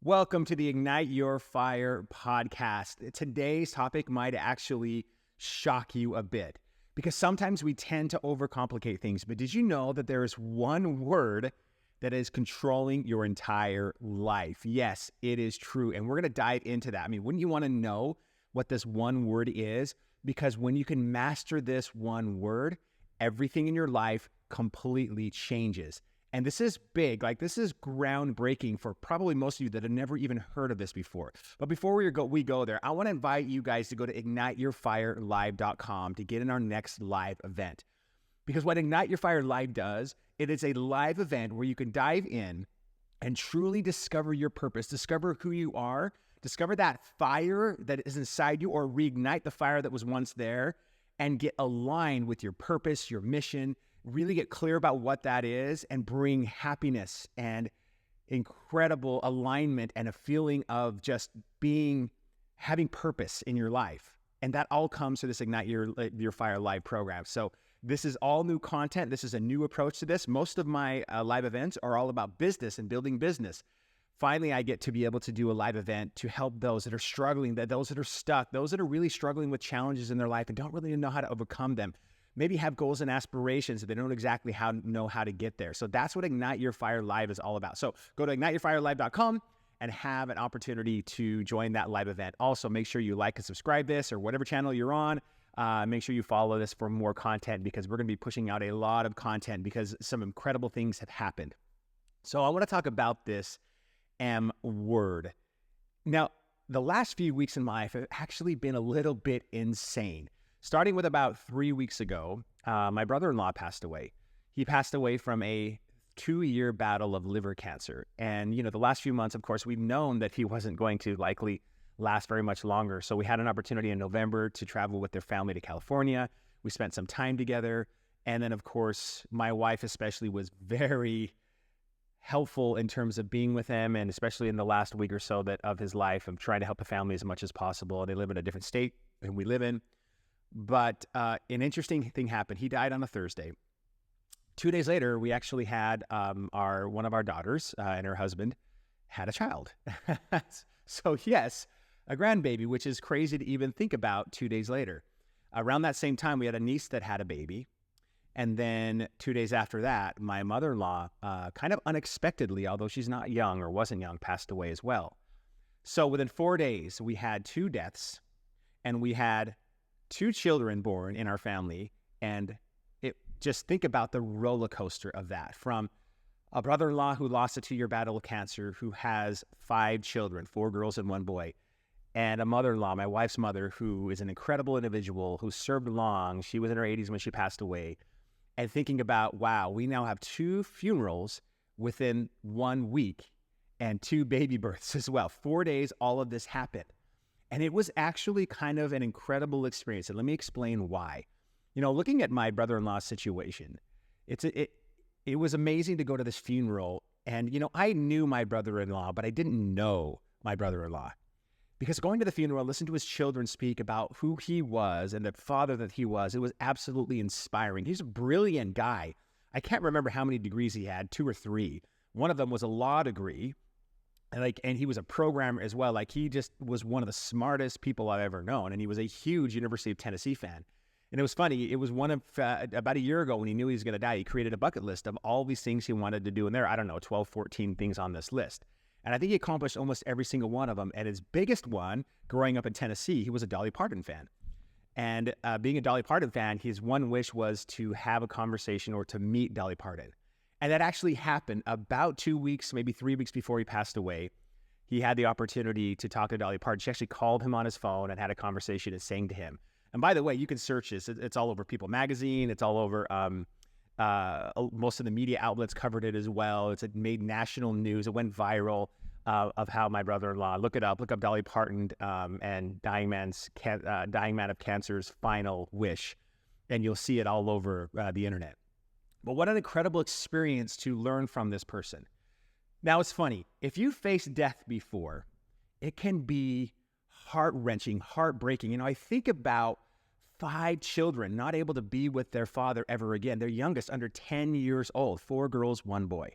Welcome to the Ignite Your Fire podcast. Today's topic might actually shock you a bit because sometimes we tend to overcomplicate things. But did you know that there is one word that is controlling your entire life? Yes, it is true. And we're going to dive into that. I mean, wouldn't you want to know what this one word is? Because when you can master this one word, everything in your life completely changes. And this is big, this is groundbreaking for probably most of you that have never even heard of this before. But before we go there, I want to invite you guys to go to igniteyourfirelive.com to get in our next live event. Because what Ignite Your Fire Live does, it is a live event where you can dive in and truly discover your purpose, discover who you are, discover that fire that is inside you, or reignite the fire that was once there, and get aligned with your purpose, your mission, really get clear about what that is, and bring happiness and incredible alignment and a feeling of just having purpose in your life. And that all comes through this Ignite Your Fire Live program. So this is all new content. This is a new approach to this. Most of my live events are all about business and building business. Finally, I get to be able to do a live event to help those that are struggling, those that are stuck, those that are really struggling with challenges in their life and don't really know how to overcome them. Maybe have goals and aspirations, but they don't exactly know how to get there. So that's what Ignite Your Fire Live is all about. So go to igniteyourfirelive.com and have an opportunity to join that live event. Also, make sure you like and subscribe this or whatever channel you're on. Make sure you follow this for more content because we're going to be pushing out a lot of content because some incredible things have happened. So I want to talk about this M word. Now, the last few weeks in my life have actually been a little bit insane. Starting with about 3 weeks ago, my brother-in-law passed away. He passed away from a 2-year battle of liver cancer. And, the last few months, of course, we've known that he wasn't going to likely last very much longer. So we had an opportunity in November to travel with their family to California. We spent some time together. And then, of course, my wife especially was very helpful in terms of being with him, and especially in the last week or so of his life, of trying to help the family as much as possible. They live in a different state than we live in. But an interesting thing happened. He died on a Thursday. 2 days later, we actually had one of our daughters and her husband had a child. So yes, a grandbaby, which is crazy to even think about 2 days later. Around that same time, we had a niece that had a baby. And then 2 days after that, my mother-in-law, kind of unexpectedly, although she's not young or wasn't young, passed away as well. So within 4 days, we had 2 deaths and we had 2 children born in our family. And just think about the roller coaster of that, from a brother-in-law who lost a 2-year battle of cancer, who has 5 children, 4 girls and 1 boy, and a mother-in-law, my wife's mother, who is an incredible individual who served long. She was in her 80s when she passed away. And thinking about, wow, we now have 2 funerals within 1 week and 2 baby births as well. 4 days, all of this happened. And it was actually kind of an incredible experience. And let me explain why. Looking at my brother-in-law's situation, it was amazing to go to this funeral. And, I knew my brother-in-law, but I didn't know my brother-in-law. Because going to the funeral, listen to his children speak about who he was and the father that he was, it was absolutely inspiring. He's a brilliant guy. I can't remember how many degrees he had, 2 or 3. One of them was a law degree. And he was a programmer as well. He just was one of the smartest people I've ever known. And he was a huge University of Tennessee fan. And it was funny. It was about a year ago when he knew he was going to die, he created a bucket list of all these things he wanted to do. And there are, 12, 14 things on this list. And I think he accomplished almost every single one of them. And his biggest one, growing up in Tennessee, he was a Dolly Parton fan. And being a Dolly Parton fan, his one wish was to have a conversation or to meet Dolly Parton. And that actually happened about 2 weeks, maybe 3 weeks before he passed away. He had the opportunity to talk to Dolly Parton. She actually called him on his phone and had a conversation and sang to him. And by the way, you can search this. It's all over People Magazine. It's all over, most of the media outlets covered it as well. It made national news. It went viral of how my brother-in-law, look up Dolly Parton and Dying Man of Cancer's final wish. And you'll see it all over the internet. But what an incredible experience to learn from this person. Now, it's funny. If you faced death before, it can be heart-wrenching, heartbreaking. I think about 5 children not able to be with their father ever again. Their youngest under 10 years old, 4 girls, 1 boy.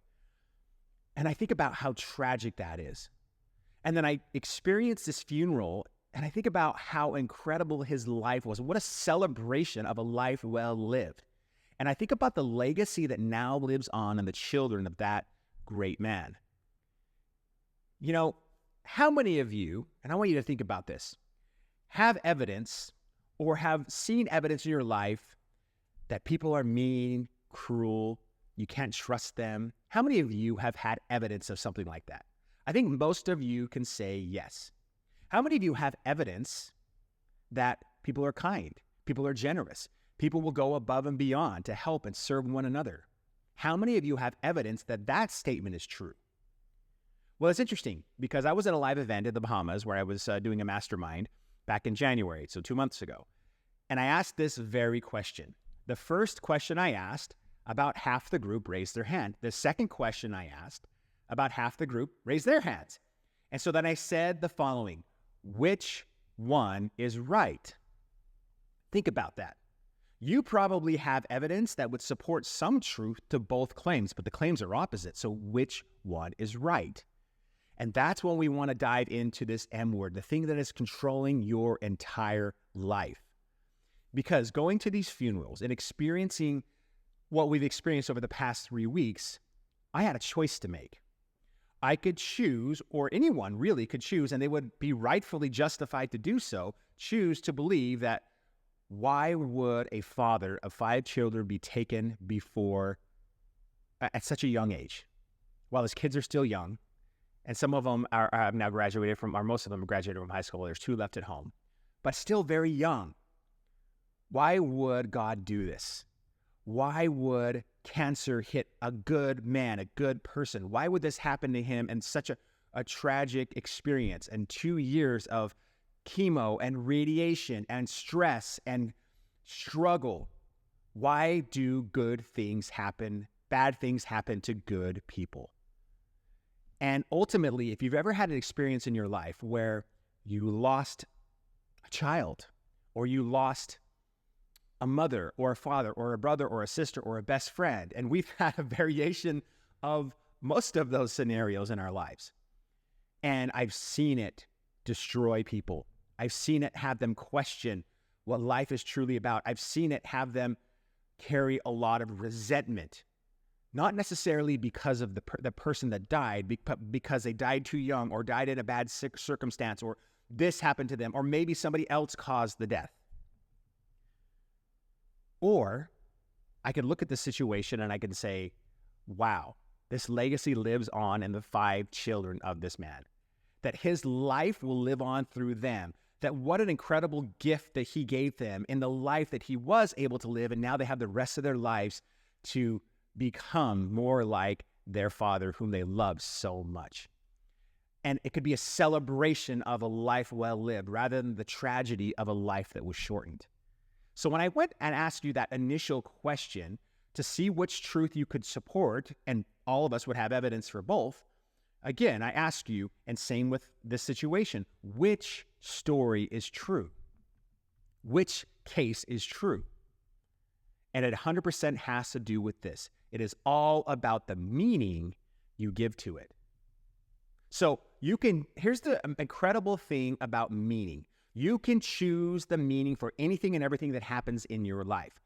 And I think about how tragic that is. And then I experienced this funeral, and I think about how incredible his life was. What a celebration of a life well lived. And I think about the legacy that now lives on in the children of that great man. You know, how many of you, and I want you to think about this, have evidence or have seen evidence in your life that people are mean, cruel, you can't trust them? How many of you have had evidence of something like that? I think most of you can say yes. How many of you have evidence that people are kind, people are generous, people will go above and beyond to help and serve one another? How many of you have evidence that that statement is true? Well, it's interesting because I was at a live event in the Bahamas where I was doing a mastermind back in January, so 2 months ago. And I asked this very question. The first question I asked, about half the group raised their hand. The second question I asked, about half the group raised their hands. And so then I said the following: which one is right? Think about that. You probably have evidence that would support some truth to both claims, but the claims are opposite. So which one is right? And that's when we want to dive into this M word, the thing that is controlling your entire life. Because going to these funerals and experiencing what we've experienced over the past 3 weeks, I had a choice to make. I could choose, or anyone really could choose, and they would be rightfully justified to do so, choose to believe that why would a father of 5 children be taken before at such a young age while his kids are still young? And some of them have now graduated from, or most of them have graduated from high school. There's 2 left at home, but still very young. Why would God do this? Why would cancer hit a good man, a good person? Why would this happen to him in such a tragic experience and 2 years of chemo and radiation and stress and struggle? Why do good things happen, bad things happen to good people? And ultimately, if you've ever had an experience in your life where you lost a child, or you lost a mother or a father or a brother or a sister or a best friend, and we've had a variation of most of those scenarios in our lives, and I've seen it destroy people. I've seen it have them question what life is truly about. I've seen it have them carry a lot of resentment, not necessarily because of the person that died, but because they died too young or died in a bad circumstance, or this happened to them, or maybe somebody else caused the death. Or I could look at the situation and I can say, wow, this legacy lives on in the 5 children of this man, that his life will live on through them, that what an incredible gift that he gave them in the life that he was able to live, and now they have the rest of their lives to become more like their father whom they love so much. And it could be a celebration of a life well lived rather than the tragedy of a life that was shortened. So when I went and asked you that initial question to see which truth you could support, and all of us would have evidence for both, again, I asked you, and same with this situation, which story is true? Which case is true? And it 100% has to do with this. It is all about the meaning you give to it. So here's the incredible thing about meaning. You can choose the meaning for anything and everything that happens in your life.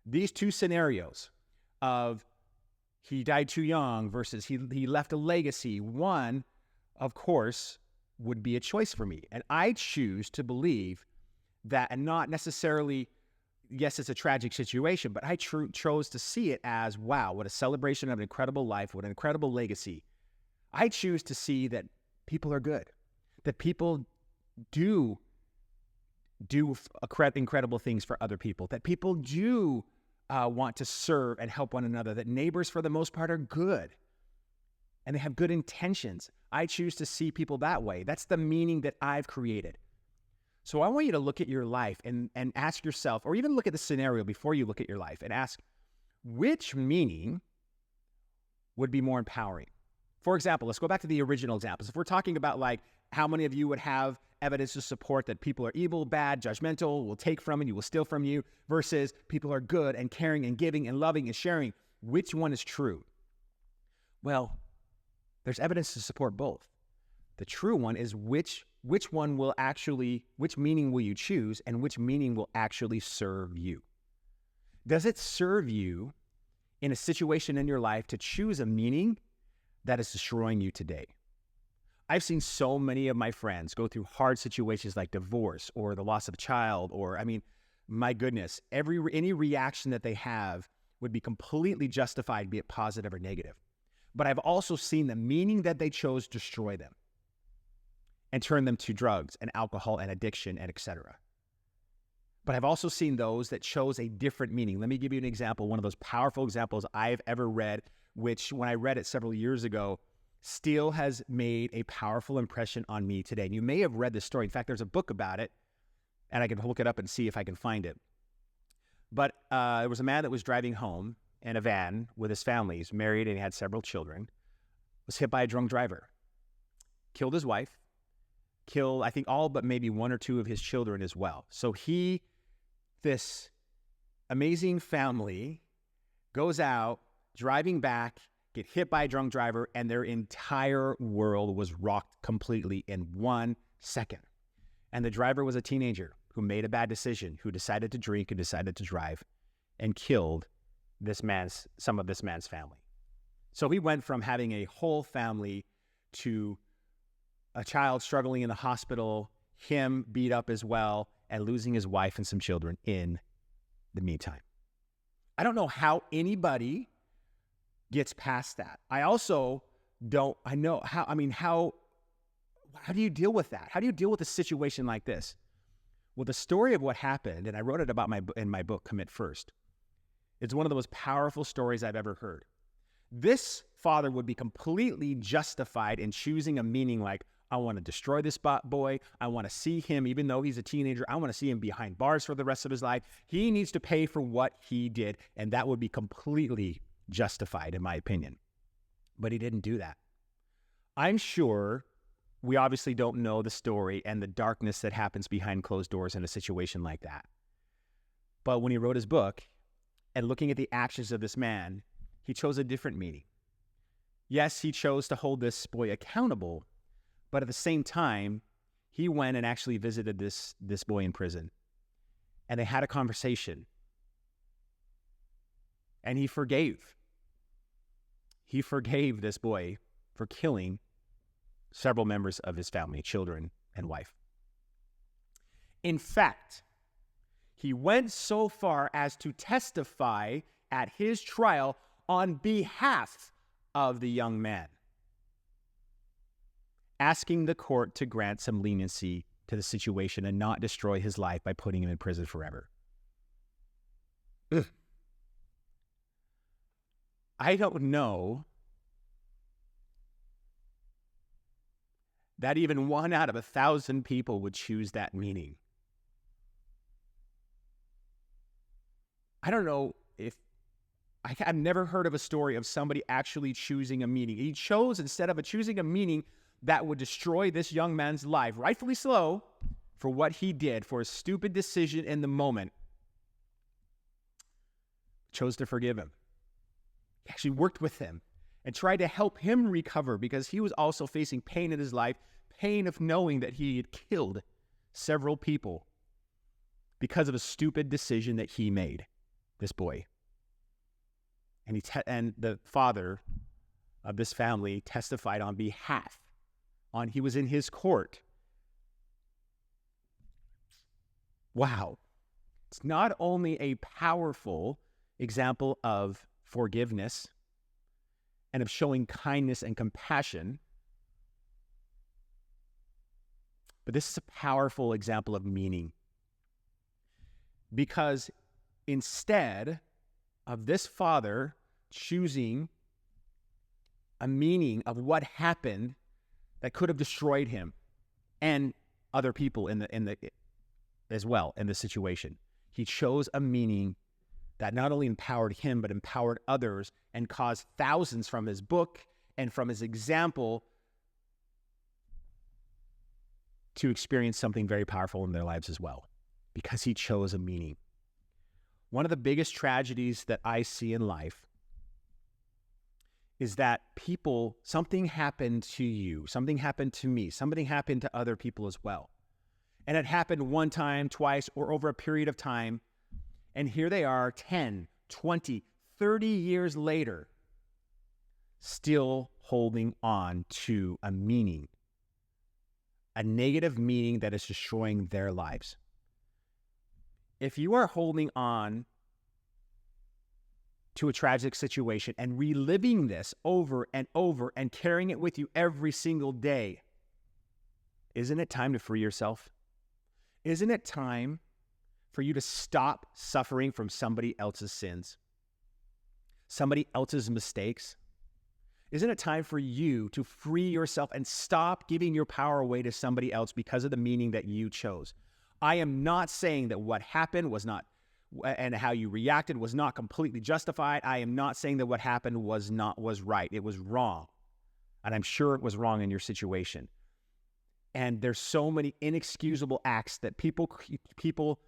These 2 scenarios of he died too young versus he left a legacy, one, of course, would be a choice for me. And I choose to believe that, and not necessarily, yes, it's a tragic situation, but I chose to see it as, wow, what a celebration of an incredible life, what an incredible legacy. I choose to see that people are good, that people do incredible things for other people, that people do want to serve and help one another, that neighbors for the most part are good and they have good intentions. I choose to see people that way. That's the meaning that I've created. So I want you to look at your life and ask yourself, or even look at the scenario before you look at your life and ask, which meaning would be more empowering? For example, let's go back to the original examples. If we're talking about like how many of you would have evidence to support that people are evil, bad, judgmental, will take from you, will steal from you, versus people are good and caring and giving and loving and sharing, which one is true? Well, there's evidence to support both. The true one is which meaning will you choose, and which meaning will actually serve you? Does it serve you in a situation in your life to choose a meaning that is destroying you today? I've seen so many of my friends go through hard situations like divorce or the loss of a child, or, my goodness, any reaction that they have would be completely justified, be it positive or negative. But I've also seen the meaning that they chose destroy them and turn them to drugs and alcohol and addiction and etc. But I've also seen those that chose a different meaning. Let me give you an example. One of those powerful examples I've ever read, which when I read it several years ago, still has made a powerful impression on me today. And you may have read this story. In fact, there's a book about it, and I can look it up and see if I can find it. But there was a man that was driving home in a van with his family. He's married and he had several children. Was hit by a drunk driver. Killed his wife. Killed, I think, all but maybe one or two of his children as well. So this amazing family goes out, driving back, get hit by a drunk driver, and their entire world was rocked completely in 1 second. And the driver was a teenager who made a bad decision, who decided to drink and decided to drive, and killed some of this man's family. So he went from having a whole family to a child struggling in the hospital, him beat up as well, and losing his wife and some children in the meantime. I don't know how anybody gets past that. How do you deal with that? How do you deal with a situation like this? Well, the story of what happened, and I wrote it about in my book, Commit First. It's one of the most powerful stories I've ever heard. This father would be completely justified in choosing a meaning like, I want to destroy this boy. I want to see him, even though he's a teenager, I want to see him behind bars for the rest of his life. He needs to pay for what he did, and that would be completely justified, in my opinion. But he didn't do that. I'm sure we obviously don't know the story and the darkness that happens behind closed doors in a situation like that. But when he wrote his book and looking at the actions of this man, he chose a different meaning. Yes, he chose to hold this boy accountable, but at the same time, he went and actually visited this boy in prison. And they had a conversation. And he forgave. He forgave this boy for killing several members of his family, children and wife. In fact, he went so far as to testify at his trial on behalf of the young man, asking the court to grant some leniency to the situation and not destroy his life by putting him in prison forever. Ugh. I don't know that even 1 out of 1,000 people would choose that meaning. I don't know if I've never heard of a story of somebody actually choosing a meaning. He chose, instead of choosing a meaning that would destroy this young man's life, rightfully so, for what he did, for a stupid decision in the moment, chose to forgive him. He actually worked with him and tried to help him recover, because he was also facing pain in his life, pain of knowing that he had killed several people because of a stupid decision that he made, this boy. And the father of this family testified on behalf. He was in his court. Wow. It's not only a powerful example of forgiveness and of showing kindness and compassion, but this is a powerful example of meaning. Because instead of this father choosing a meaning of what happened that could have destroyed him and other people in the situation, he chose a meaning that not only empowered him, but empowered others and caused thousands from his book and from his example to experience something very powerful in their lives as well, because he chose a meaning. One of the biggest tragedies that I see in life is that something happened to you, something happened to me, something happened to other people as well. And it happened one time, twice, or over a period of time. And here they are 10, 20, 30 years later, still holding on to a meaning, a negative meaning that is destroying their lives. If you are holding on to a tragic situation and reliving this over and over and carrying it with you every single day, isn't it time to free yourself? Isn't it time for you to stop suffering from somebody else's sins, somebody else's mistakes? Isn't it time for you to free yourself and stop giving your power away to somebody else because of the meaning that you chose? I am not saying that what happened was not, and how you reacted was not completely justified. I am not saying that what happened was right. It was wrong. And I'm sure it was wrong in your situation. And there's so many inexcusable acts that people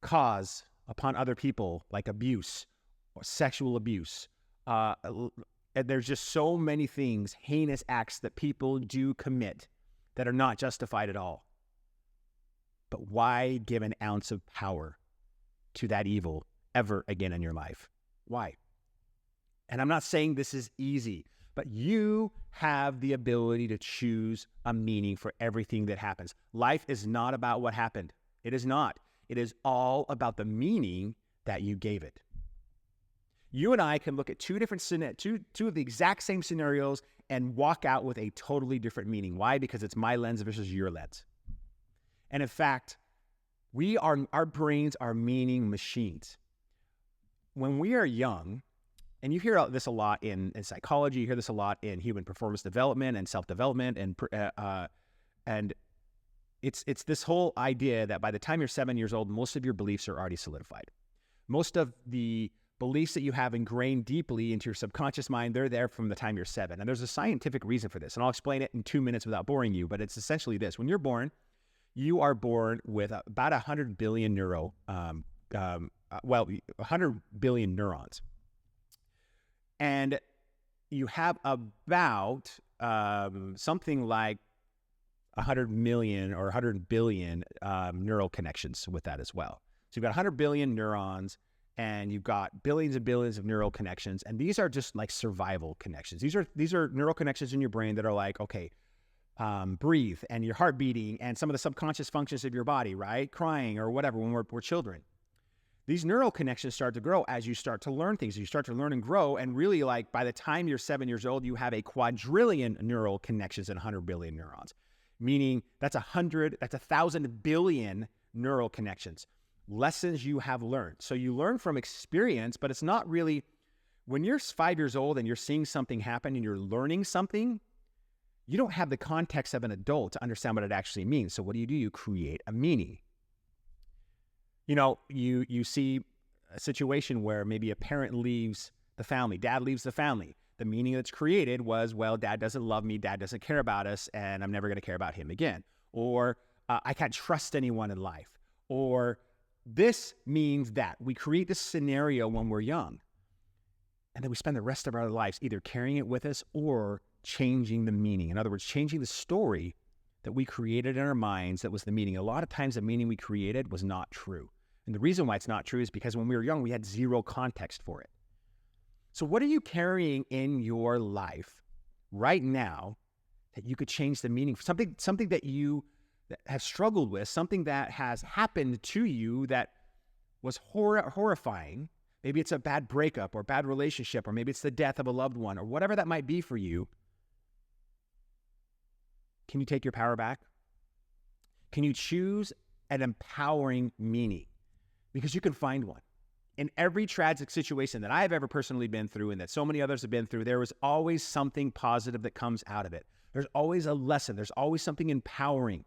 cause upon other people, like abuse or sexual abuse. And there's just so many things, heinous acts that people do commit that are not justified at all. But why give an ounce of power to that evil ever again in your life? Why? And I'm not saying this is easy, but you have the ability to choose a meaning for everything that happens. Life is not about what happened. It is not. It is all about the meaning that you gave it. You and I can look at two of the exact same scenarios and walk out with a totally different meaning. Why? Because it's my lens versus your lens. And in fact, our brains are meaning machines. When we are young, and you hear this a lot in psychology, you hear this a lot in human performance development and self-development, and it's this whole idea that by the time you're 7 years old, most of your beliefs are already solidified. Most of the beliefs that you have ingrained deeply into your subconscious mind, they're there from the time you're 7. And there's a scientific reason for this, and I'll explain it in 2 minutes without boring you, but it's essentially this. When you're born, you are born with about 100 billion 100 billion neurons. And you have about something like 100 million or 100 billion neural connections with that as well. So you've got 100 billion neurons, and you've got billions and billions of neural connections. And these are just like survival connections. These are neural connections in your brain that are like, okay, breathe, and your heart beating, and some of the subconscious functions of your body, right? Crying or whatever when we're children. These neural connections start to grow as you start to learn things. You start to learn and grow, and really, like, by the time you're 7 years old, you have a quadrillion neural connections and 100 billion neurons, meaning that's 1,000 billion neural connections. Lessons you have learned. So you learn from experience, but it's not really, when you're 5 years old and you're seeing something happen and you're learning something, you don't have the context of an adult to understand what it actually means. So what do? You create a meaning. You know, you see a situation where maybe a parent leaves the family, dad leaves the family. The meaning that's created was, well, dad doesn't love me, dad doesn't care about us, and I'm never going to care about him again. Or I can't trust anyone in life. Or this means that. We create this scenario when we're young. And then we spend the rest of our lives either carrying it with us or changing the meaning. In other words, changing the story that we created in our minds that was the meaning. A lot of times the meaning we created was not true. And the reason why it's not true is because when we were young, we had zero context for it. So what are you carrying in your life right now that you could change the meaning? Something that you have struggled with, something that has happened to you that was horrifying. Maybe it's a bad breakup or bad relationship, or maybe it's the death of a loved one, or whatever that might be for you. Can you take your power back? Can you choose an empowering meaning? Because you can find one. In every tragic situation that I've ever personally been through and that so many others have been through, there was always something positive that comes out of it. There's always a lesson. There's always something empowering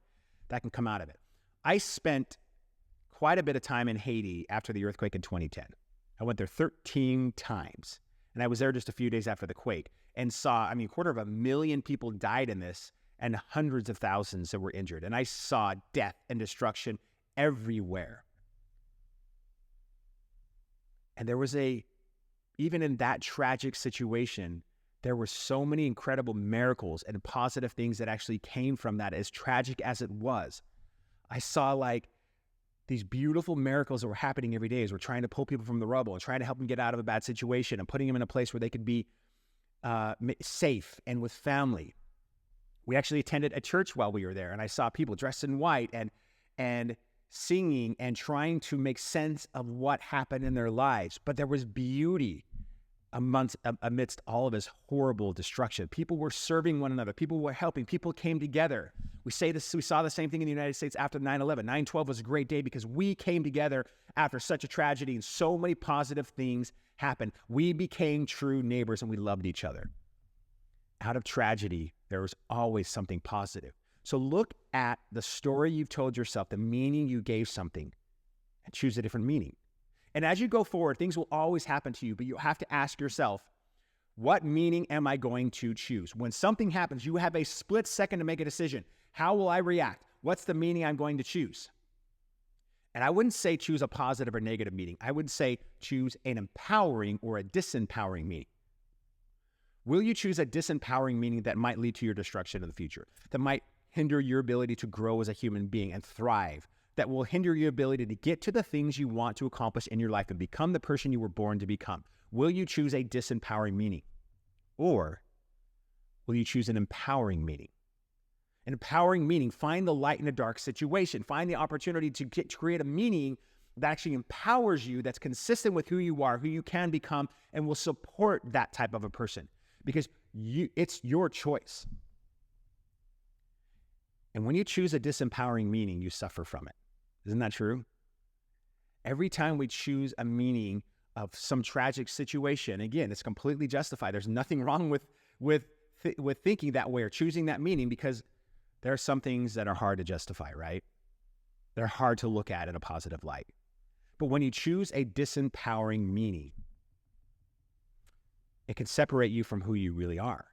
that can come out of it. I spent quite a bit of time in Haiti after the earthquake in 2010. I went there 13 times, and I was there just a few days after the quake and saw, 250,000 people died in this and hundreds of thousands that were injured. And I saw death and destruction everywhere. And there was a even in that tragic situation, there were so many incredible miracles and positive things that actually came from that, as tragic as it was. I saw like these beautiful miracles that were happening every day as we're trying to pull people from the rubble and trying to help them get out of a bad situation and putting them in a place where they could be safe and with family. We actually attended a church while we were there, and I saw people dressed in white and singing and trying to make sense of what happened in their lives. But there was beauty amidst all of this horrible destruction. People were serving one another. People were helping. People came together. We saw the same thing in the United States after 9/11. 9/12 was a great day because we came together after such a tragedy, and so many positive things happened. We became true neighbors, and we loved each other. Out of tragedy, there was always something positive. So look at the story you've told yourself, the meaning you gave something, and choose a different meaning. And as you go forward, things will always happen to you, but you have to ask yourself, what meaning am I going to choose? When something happens, you have a split second to make a decision. How will I react? What's the meaning I'm going to choose? And I wouldn't say choose a positive or negative meaning. I would say choose an empowering or a disempowering meaning. Will you choose a disempowering meaning that might lead to your destruction in the future, that might hinder your ability to grow as a human being and thrive, that will hinder your ability to get to the things you want to accomplish in your life and become the person you were born to become? Will you choose a disempowering meaning? Or will you choose an empowering meaning? An empowering meaning, find the light in a dark situation. Find the opportunity to create a meaning that actually empowers you, that's consistent with who you are, who you can become, and will support that type of a person. Because it's your choice. And when you choose a disempowering meaning, you suffer from it. Isn't that true? Every time we choose a meaning of some tragic situation, again, it's completely justified. There's nothing wrong with thinking that way or choosing that meaning, because there are some things that are hard to justify, right? They're hard to look at in a positive light. But when you choose a disempowering meaning, it can separate you from who you really are.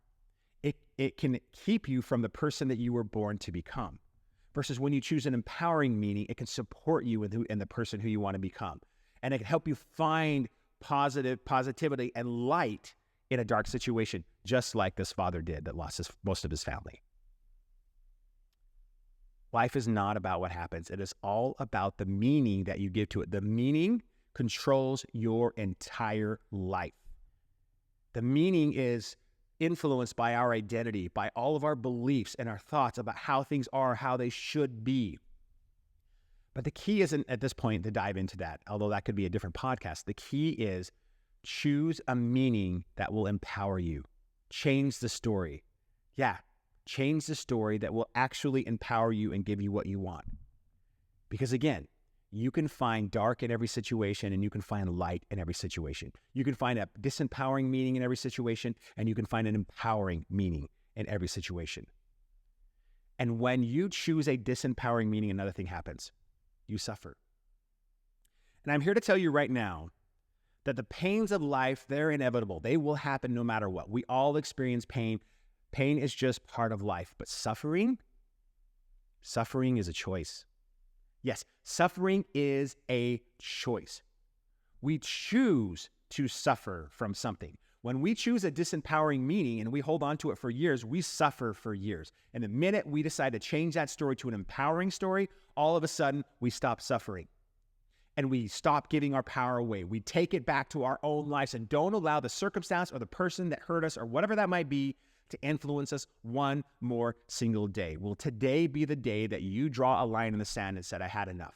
It can keep you from the person that you were born to become. Versus when you choose an empowering meaning, it can support you in the person who you want to become. And it can help you find positivity and light in a dark situation, just like this father did that lost most of his family. Life is not about what happens. It is all about the meaning that you give to it. The meaning controls your entire life. The meaning is influenced by our identity, by all of our beliefs and our thoughts about how things are, how they should be. But the key isn't at this point to dive into that, although that could be a different podcast. The key is choose a meaning that will empower you. Change the story. Yeah, change the story that will actually empower you and give you what you want. Because again, you can find dark in every situation, and you can find light in every situation. You can find a disempowering meaning in every situation, and you can find an empowering meaning in every situation. And when you choose a disempowering meaning, another thing happens. You suffer. And I'm here to tell you right now that the pains of life, they're inevitable. They will happen no matter what. We all experience pain. Pain is just part of life. But suffering is a choice. Yes, suffering is a choice. We choose to suffer from something. When we choose a disempowering meaning and we hold on to it for years, we suffer for years. And the minute we decide to change that story to an empowering story, all of a sudden we stop suffering. And we stop giving our power away. We take it back to our own lives and don't allow the circumstance or the person that hurt us or whatever that might be to influence us one more single day. Will today be the day that you draw a line in the sand and said, I had enough?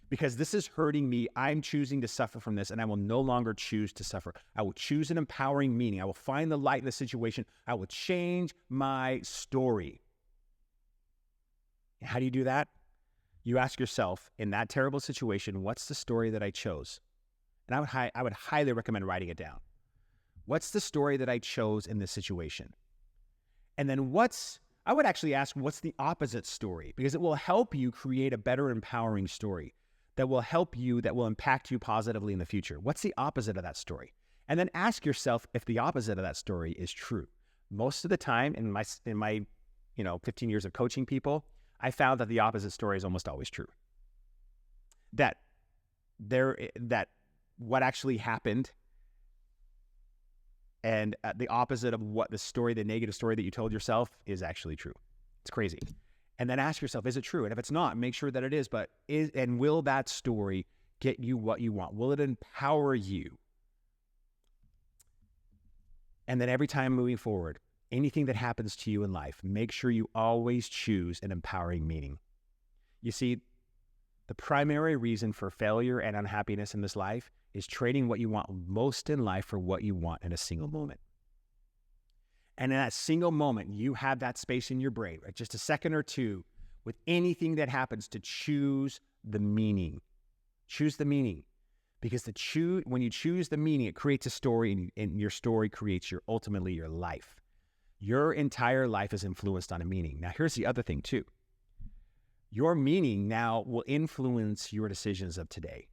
Because this is hurting me. I'm choosing to suffer from this, and I will no longer choose to suffer. I will choose an empowering meaning. I will find the light in the situation. I will change my story. And how do you do that? You ask yourself, in that terrible situation, what's the story that I chose? And I would highly recommend writing it down. What's the story that I chose in this situation? And then I would actually ask, what's the opposite story? Because it will help you create a better empowering story that will help you, that will impact you positively in the future. What's the opposite of that story? And then ask yourself if the opposite of that story is true. Most of the time in my 15 years of coaching people, I found that the opposite story is almost always true. That what actually happened and the opposite of what the negative story that you told yourself is actually true. It's crazy. And then ask yourself, is it true? And if it's not, make sure that it is. And will that story get you what you want? Will it empower you? And then every time moving forward, anything that happens to you in life, make sure you always choose an empowering meaning. You see, the primary reason for failure and unhappiness in this life is trading what you want most in life for what you want in a single moment. And in that single moment, you have that space in your brain, right? Just a second or two with anything that happens to choose the meaning. Choose the meaning. Because when you choose the meaning, it creates a story, and your story creates ultimately your life. Your entire life is influenced on a meaning. Now, here's the other thing too. Your meaning now will influence your decisions of today.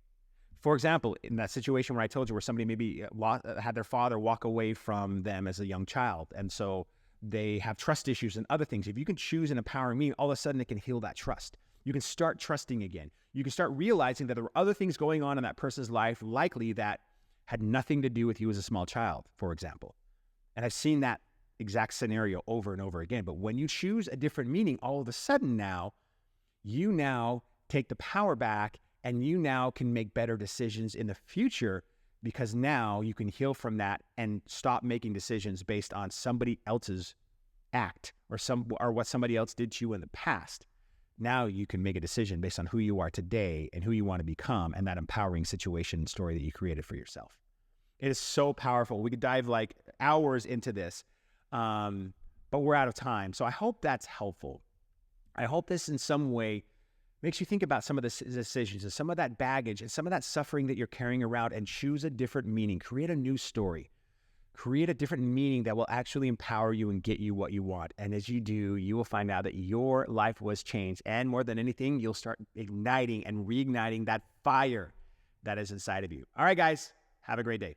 For example, in that situation where I told you where somebody maybe had their father walk away from them as a young child, and so they have trust issues and other things. If you can choose an empowering meaning, all of a sudden it can heal that trust. You can start trusting again. You can start realizing that there were other things going on in that person's life, likely that had nothing to do with you as a small child, for example. And I've seen that exact scenario over and over again. But when you choose a different meaning, all of a sudden you now take the power back, and you now can make better decisions in the future, because now you can heal from that and stop making decisions based on somebody else's act or what somebody else did to you in the past. Now you can make a decision based on who you are today and who you want to become, and that empowering situation and story that you created for yourself. It is so powerful. We could dive like hours into this, but we're out of time. So I hope that's helpful. I hope this in some way makes you think about some of the decisions and some of that baggage and some of that suffering that you're carrying around, and choose a different meaning. Create a new story. Create a different meaning that will actually empower you and get you what you want. And as you do, you will find out that your life was changed. And more than anything, you'll start igniting and reigniting that fire that is inside of you. All right, guys, have a great day.